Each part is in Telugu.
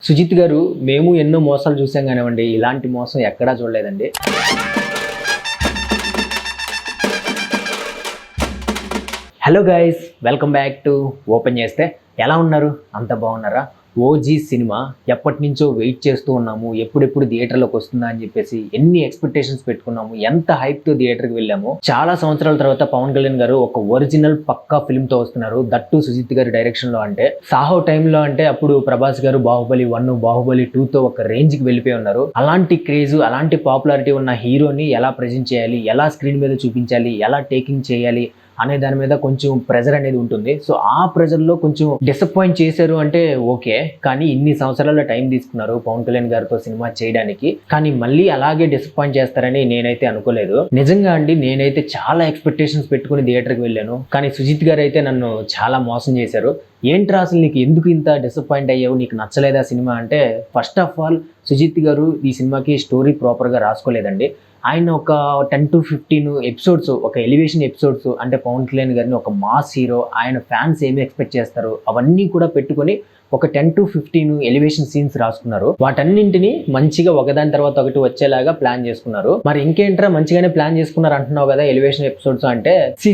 సుజిత్ గారు మేము ఎన్నో మోసాలు చూసాం కానివ్వండి, ఇలాంటి మోసం ఎక్కడా చూడలేదండి. Hello guys, welcome back to open చేస్తే. ఎలా ఉన్నారు? అంత బాగున్నారా? ఓజీ సినిమా ఎప్పటి నుంచో వెయిట్ చేస్తూ ఉన్నాము, ఎప్పుడెప్పుడు థియేటర్లోకి వస్తుందా అని చెప్పేసి ఎన్ని ఎక్స్పెక్టేషన్స్ పెట్టుకున్నాము, ఎంత హైప్తో థియేటర్కి వెళ్ళాము. చాలా సంవత్సరాల తర్వాత పవన్ కళ్యాణ్ గారు ఒక ఒరిజినల్ పక్కా ఫిల్మ్తో వస్తున్నారు, దట్టు సుజిత్ గారి డైరెక్షన్లో. అంటే సాహో టైంలో అంటే అప్పుడు ప్రభాస్ గారు బాహుబలి 1, బాహుబలి 2తో ఒక రేంజ్కి వెళ్ళిపోయి ఉన్నారు. అలాంటి క్రేజ్, అలాంటి పాపులారిటీ ఉన్న హీరోని ఎలా ప్రజెంట్ చేయాలి, ఎలా స్క్రీన్ మీద చూపించాలి, ఎలా టేకింగ్ చేయాలి అనే దాని మీద కొంచెం ప్రెజర్ అనేది ఉంటుంది. సో ఆ ప్రెజర్లో కొంచెం డిసప్పాయింట్ చేశారు అంటే ఓకే, కానీ ఇన్ని సంవత్సరాల టైం తీసుకున్నారు పవన్ కళ్యాణ్ గారితో సినిమా చేయడానికి, కానీ మళ్ళీ అలాగే డిసప్పాయింట్ చేస్తారని నేనైతే అనుకోలేదు. నిజంగా అండి, నేనైతే చాలా ఎక్స్పెక్టేషన్స్ పెట్టుకుని థియేటర్కి వెళ్ళాను, కానీ సుజిత్ గారు అయితే నన్ను చాలా మోసం చేశారు. ఏంట్రా అసలు నీకు ఎందుకు ఇంత డిసప్పాయింట్ అయ్యావు, నీకు నచ్చలేదా సినిమా అంటే, ఫస్ట్ ఆఫ్ ఆల్ సుజిత్ గారు ఈ సినిమాకి స్టోరీ ప్రాపర్గా రాసుకోలేదండి. ఆయన ఒక 10 to 15 ఎపిసోడ్స్, ఒక ఎలివేషన్ ఎపిసోడ్స్, అంటే పవన్ కళ్యాణ్ గారిని ఒక మాస్ హీరో, ఆయన ఫ్యాన్స్ ఏమి ఎక్స్పెక్ట్ చేస్తారు అవన్నీ కూడా పెట్టుకొని ఒక 10 to 15 ఎలివేషన్ సీన్స్ రాసుకున్నారు. వాటన్నింటినీ మంచిగా ఒకదాని తర్వాత ఒకటి వచ్చేలాగా ప్లాన్ చేసుకున్నారు. మరి ఇంకేంట్రా మంచిగానే ప్లాన్ చేసుకున్నారు అంటున్నావు కదా ఎలివేషన్ ఎపిసోడ్స్ అంటే,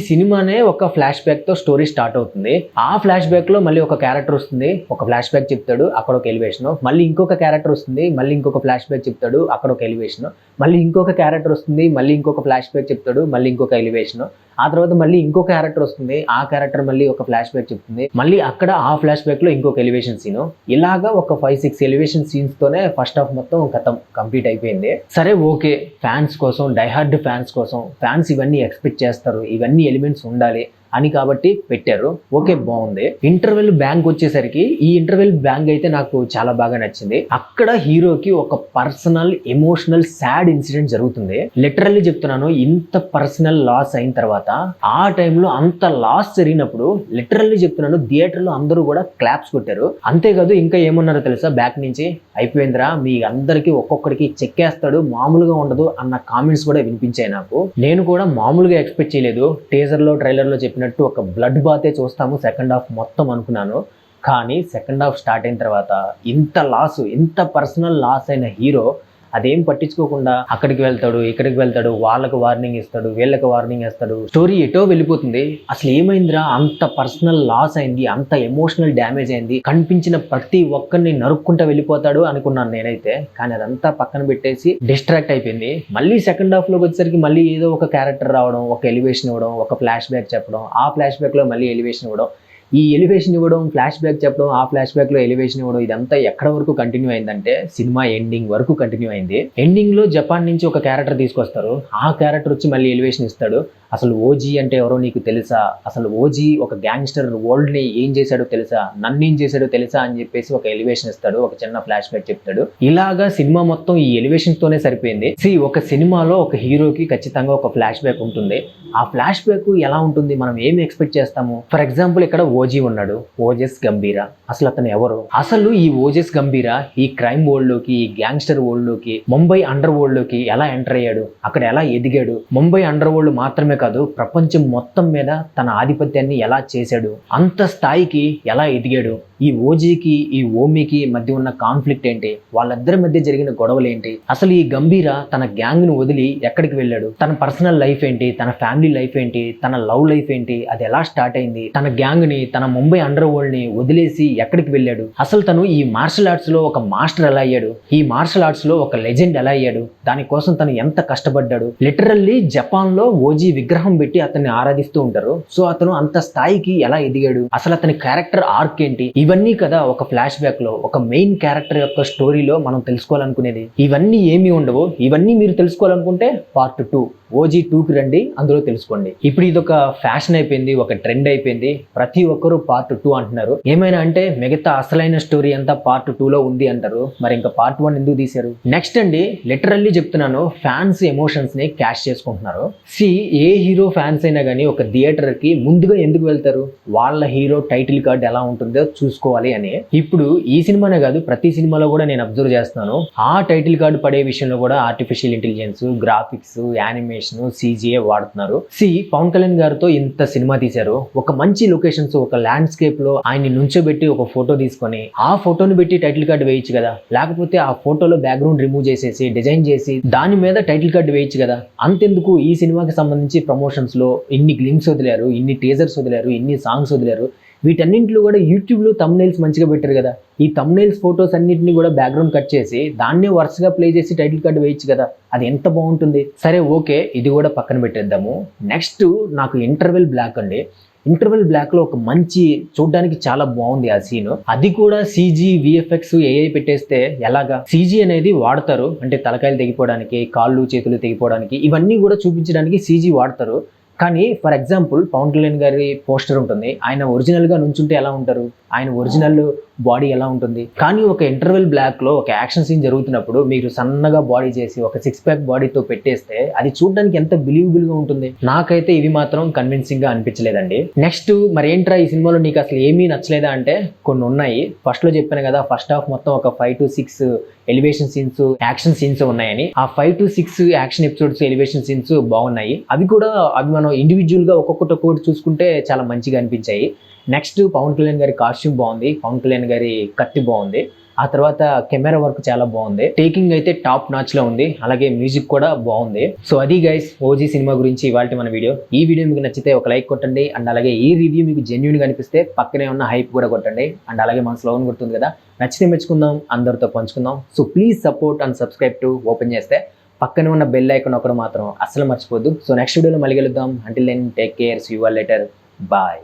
సినిమానే ఒక ఫ్లాష్ బ్యాక్ తో స్టోరీ స్టార్ట్ అవుతుంది. ఆ ఫ్లాష్ బ్యాక్ లో మళ్ళీ ఒక క్యారెక్టర్ వస్తుంది, ఒక ఫ్లాష్ బ్యాక్ చెప్తాడు, అక్కడ ఒక ఎలివేషన్. మళ్ళీ ఇంకొక క్యారెక్టర్ వస్తుంది, మళ్ళీ ఇంకొక ఫ్లాష్ బ్యాక్ చెప్తాడు, అక్కడ ఒక ఎలివేషన్. మళ్ళీ ఇంకొక క్యారెక్టర్ వస్తుంది, మళ్ళీ ఇంకొక ఫ్లాష్ బ్యాక్ చెప్తాడు, మళ్ళీ ఇంకొక ఎలివేషన్. ఆ తర్వాత మళ్ళీ ఇంకో క్యారెక్టర్ వస్తుంది, ఆ క్యారెక్టర్ మళ్ళీ ఒక ఫ్లాష్ బ్యాక్ చెప్తుంది, మళ్ళీ అక్కడ ఆ ఫ్లాష్ బ్యాక్ లో ఇంకొక ఎలివేషన్ సీన్. ఇలాగా ఒక 5-6 ఎలివేషన్ సీన్స్ తోనే ఫస్ట్ హాఫ్ మొత్తం కంప్లీట్ అయిపోయింది. సరే ఓకే, ఫ్యాన్స్ కోసం, డైహార్డ్ ఫ్యాన్స్ కోసం, ఫ్యాన్స్ ఇవన్నీ ఎక్స్పెక్ట్ చేస్తారు, ఇవన్నీ ఎలిమెంట్స్ ఉండాలి అని కాబట్టి పెట్టారు. ఓకే, బాగుంది. ఇంటర్వెల్ బ్యాంక్ వచ్చేసరికి, ఈ ఇంటర్వెల్ బ్యాంక్ అయితే నాకు చాలా బాగా నచ్చింది. అక్కడ హీరోకి ఒక పర్సనల్, ఎమోషనల్, సాడ్ ఇన్సిడెంట్ జరుగుతుంది. లిటరల్లీ చెప్తున్నాను, ఇంత పర్సనల్ లాస్ అయిన తర్వాత, ఆ టైంలో అంత లాస్ జరిగినప్పుడు లిటరల్లీ చెప్తున్నాను, థియేటర్లో అందరూ కూడా క్లాప్స్ కొట్టారు. అంతేకాదు ఇంకా ఏమన్నారో తెలుసా, బ్యాక్ నుంచి అయిపోయిందిరా మీ అందరికీ ఒక్కొక్కడికి చెక్కేస్తాడు, మామూలుగా ఉండదు అన్న కామెంట్స్ కూడా వినిపించాయి నాకు. నేను కూడా మామూలుగా ఎక్స్పెక్ట్ చేయలేదు. టీజర్లో, ట్రైలర్లో చెప్పినట్టు ఒక బ్లడ్ బాతే చూస్తాము సెకండ్ హాఫ్ మొత్తం అనుకున్నాను. కానీ సెకండ్ హాఫ్ స్టార్ట్ అయిన తర్వాత ఇంత లాస్, ఇంత పర్సనల్ లాస్ అయిన హీరో అదేం పట్టించుకోకుండా అక్కడికి వెళ్తాడు, ఇక్కడికి వెళ్తాడు, వాళ్ళకి వార్నింగ్ ఇస్తాడు, వీళ్ళకి వార్నింగ్ ఇస్తాడు, స్టోరీ ఎటో వెళ్ళిపోతుంది. అసలు ఏమైందిరా, అంత పర్సనల్ లాస్ అయింది, అంత ఎమోషనల్ డ్యామేజ్ అయింది, కనిపించిన ప్రతి ఒక్కరిని నరుక్కుంటా వెళ్ళిపోతాడు అనుకున్నాను నేనైతే. కానీ అదంతా పక్కన పెట్టేసి డిస్ట్రాక్ట్ అయిపోయింది. మళ్ళీ సెకండ్ హాఫ్ లోకి వచ్చేసరికి మళ్ళీ ఏదో ఒక క్యారెక్టర్ రావడం, ఒక ఎలివేషన్ ఇవ్వడం, ఒక ఫ్లాష్ బ్యాక్ చెప్పడం, ఆ ఫ్లాష్ బ్యాక్ లో మళ్ళీ ఎలివేషన్ ఇవ్వడం, ఈ ఎలివేషన్ ఇవ్వడం, ఫ్లాష్ బ్యాక్ చెప్పడం, ఆ ఫ్లాష్ బ్యాక్ లో ఎలివేషన్ ఇవ్వడం, ఇదంతా ఎక్కడ వరకు కంటిన్యూ అయిందంటే సినిమా ఎండింగ్ వరకు కంటిన్యూ అయింది. ఎండింగ్ లో జపాన్ నుంచి ఒక క్యారెక్టర్ తీసుకొస్తారు, ఆ క్యారెక్టర్ వచ్చి మళ్ళీ ఎలివేషన్ ఇస్తాడు. అసలు ఓజీ అంటే ఎవరో నీకు తెలుసా, అసలు ఓజీ ఒక గ్యాంగ్స్టర్, వరల్డ్ ని ఏం చేశాడో తెలుసా, నన్ను ఏం చేశాడో తెలుసా అని చెప్పేసి ఒక ఎలివేషన్ ఇస్తాడు, ఒక చిన్న ఫ్లాష్ బ్యాక్ చెప్తాడు. ఇలాగా సినిమా మొత్తం ఈ ఎలివేషన్ తోనే సరిపోయింది. ఒక సినిమాలో ఒక హీరోకి ఖచ్చితంగా ఒక ఫ్లాష్ బ్యాక్ ఉంటుంది. ఆ ఫ్లాష్ బ్యాక్ ఎలా ఉంటుంది, మనం ఏమి ఎక్స్పెక్ట్ చేస్తాము? ఫర్ ఎగ్జాంపుల్ ఇక్కడ ఓజీ ఉన్నాడు, ఓజస్ గంభీరా. అసలు అతను ఎవరు? అసలు ఈ ఓజస్ గంభీరా ఈ క్రైమ్ వరల్డ్ లోకి, ఈ గ్యాంగ్స్టర్ వరల్డ్ లోకి, ముంబై అండర్ వరల్డ్ లోకి ఎలా ఎంటర్ అయ్యాడు, అక్కడ ఎలా ఎదిగాడు, ముంబై అండర్ వరల్డ్ మాత్రమే కాదు ప్రపంచం మొత్తం మీద తన ఆధిపత్యాన్ని ఎలా చేశాడు, అంత స్థాయికి ఎలా ఎదిగాడు, ఈ ఓజీకి ఈ ఓమికి మధ్య ఉన్న కాన్ఫ్లిక్ట్ ఏంటి, వాళ్ళిద్దరి మధ్య జరిగిన గొడవలు ఏంటి, అసలు ఈ గంభీర తన గ్యాంగ్ ను వదిలి ఎక్కడికి వెళ్ళాడు, తన పర్సనల్ లైఫ్ ఏంటి, తన ఫ్యామిలీ లైఫ్ ఏంటి, తన లవ్ లైఫ్ ఏంటి, అది ఎలా స్టార్ట్ అయింది, తన గ్యాంగ్ ని, తన ముంబై అండర్ వరల్డ్ ని వదిలేసి ఎక్కడికి వెళ్ళాడు, అసలు తను ఈ మార్షల్ ఆర్ట్స్ లో ఒక మాస్టర్ ఎలా అయ్యాడు, ఈ మార్షల్ ఆర్ట్స్ లో ఒక లెజెండ్ ఎలా అయ్యాడు, దానికోసం తను ఎంత కష్టపడ్డాడు. లిటరల్లీ జపాన్ లో ఓజీ విగ్రహం పెట్టి అతన్ని ఆరాధిస్తూ ఉంటారు. సో అతను అంత స్థాయికి ఎలా ఎదిగాడు, అసలు అతని క్యారెక్టర్ ఆర్క్ ఏంటి, ఇవన్నీ కదా ఒక ఫ్లాష్ బ్యాక్ లో, ఒక మెయిన్ క్యారెక్టర్ యొక్క స్టోరీలో మనం తెలుసుకోవాలనుకునేది. ఇవన్నీ ఏమీ ఉండవు. ఇవన్నీ మీరు తెలుసుకోవాలనుకుంటే పార్ట్ 2 ఓజీ 2కి రండి, అందులో తెలుసుకోండి. ఇప్పుడు ఇది ఒక ఫ్యాషన్ అయిపోయింది, ఒక ట్రెండ్ అయిపోయింది, ప్రతి ఒక్కరు పార్ట్ 2 అంటున్నారు. ఏమైనా అంటే మిగతా అసలైన స్టోరీ అంతా పార్ట్ 2లో ఉంది అంటారు, మరి ఇంకా పార్ట్ 1 ఎందుకు తీశారు? నెక్స్ట్ అండి, లిటరల్లీ చెప్తున్నాను, ఫ్యాన్స్ ఎమోషన్స్ ని క్యాష్ చేసుకుంటున్నారు. ఏ హీరో ఫ్యాన్స్ అయినా కానీ ఒక థియేటర్ కి ముందుగా ఎందుకు వెళ్తారు, వాళ్ళ హీరో టైటిల్ కార్డ్ ఎలా ఉంటుందో చూసుకోవాలి అని. ఇప్పుడు ఈ సినిమానే కాదు, ప్రతి సినిమాలో కూడా నేను అబ్జర్వ్ చేస్తున్నాను, ఆ టైటిల్ కార్డు పడే విషయంలో కూడా artificial intelligence, graphics, animation, animation CGA వాడుతున్నారు. పవన్ కళ్యాణ్ గారితో ఇంత సినిమా తీశారు. ఒక మంచి లొకేషన్స్, ఒక ల్యాండ్స్కేప్ లో ఆయన్ని నుంచోబెట్టి ఒక ఫోటో తీసుకొని ఆ ఫోటోని పెట్టి టైటిల్ కార్డు వేయచ్చు కదా, లేకపోతే ఆ ఫోటోలో బ్యాక్గ్రౌండ్ రిమూవ్ చేసేసి డిజైన్ చేసి దాని మీద టైటిల్ కార్డు వేయచ్చు కదా. అంతెందుకు ఈ సినిమాకి సంబంధించి ప్రమోషన్స్ లో ఇన్ని గ్లిమ్స్ వదిలారు, ఇన్ని టీజర్స్ వదిలారు, ఇన్ని సాంగ్స్ వదిలారు. వీటన్నింటిలో కూడా యూట్యూబ్లో తమ్నైల్స్ మంచిగా పెట్టారు కదా. ఈ తమ్నైల్స్ ఫొటోస్ అన్నింటినీ కూడా బ్యాక్గ్రౌండ్ కట్ చేసి దాన్నే వరుసగా ప్లే చేసి టైటిల్ కార్డు వేయచ్చు కదా. అది ఎంత బాగుంటుంది. సరే ఓకే, ఇది కూడా పక్కన పెట్టేద్దాము. నెక్స్ట్ నాకు ఇంటర్వెల్ బ్లాక్ అండి. ఇంటర్వెల్ బ్లాక్ లో ఒక మంచి చూడడానికి చాలా బాగుంది ఆ సీన్. అది కూడా CG VFX AI పెట్టేస్తే ఎలాగా. CG అనేది వాడతారు, అంటే తలకాయలు తెగిపోవడానికి, కాళ్ళు చేతులు తెగిపోవడానికి, ఇవన్నీ కూడా చూపించడానికి CG వాడతారు. కానీ ఫర్ ఎగ్జాంపుల్ పవన్ కళ్యాణ్ గారి పోస్టర్ ఉంటుంది, ఆయన ఒరిజినల్ గా నుంచుంటే ఎలా ఉంటారు, ఆయన ఒరిజినల్ బాడీ ఎలా ఉంటుంది. కానీ ఒక ఇంటర్వెల్ బ్లాక్ లో ఒక యాక్షన్ సీన్ జరుగుతున్నప్పుడు మీరు సన్నగా బాడీ చేసి ఒక 6 ప్యాక్ బాడీతో పెట్టేస్తే అది చూడడానికి ఎంత బిలీవబుల్ గా ఉంటుంది. నాకైతే ఇవి మాత్రం కన్విన్సింగ్ గా అనిపించలేదండి. నెక్స్ట్ మరి ఏంట్రా ఈ సినిమాలో నీకు అసలు ఏమీ నచ్చలేదా అంటే కొన్ని ఉన్నాయి. ఫస్ట్ లో చెప్పాను కదా, ఫస్ట్ హాఫ్ మొత్తం ఒక 5 to 6 elevation scenes, action scenes ఉన్నాయని. ఆ 5 to 6 action episodes, elevation scenes బాగున్నాయి. అవి మనం ఇండివిజువల్ గా ఒక్కొక్కటి చూసుకుంటే చాలా మంచిగా అనిపించాయి. నెక్స్ట్ పవన్ కళ్యాణ్ గారి కాస్ట్యూమ్ బాగుంది, పవన్ కళ్యాణ్ గారి కత్తి బాగుంది, ఆ తర్వాత కెమెరా వర్క్ చాలా బాగుంది, టేకింగ్ అయితే టాప్ నాచ్ లో ఉంది, అలాగే మ్యూజిక్ కూడా బాగుంది. సో అది గైస్ ఓజీ సినిమా గురించి ఇవాళ మన వీడియో. ఈ వీడియో మీకు నచ్చితే ఒక లైక్ కొట్టండి, అండ్ అలాగే ఈ రివ్యూ మీకు జెన్యూన్ గా అనిపిస్తే పక్కనే ఉన్న హైప్ కూడా కొట్టండి, అండ్ అలాగే మన స్లోన్ గుర్తుంది కదా, నచ్చితే మెచ్చుకుందాం, అందరితో పంచుకుందాం. So please support and subscribe to open చేస్తే పక్కనే ఉన్న బెల్ ఐకాన్ ఒకటి మాత్రం అస్సలు మర్చిపోద్దు. సో నెక్స్ట్ వీడియోలో మళ్ళీ కలుద్దాం. Until then take care, see you all later, bye.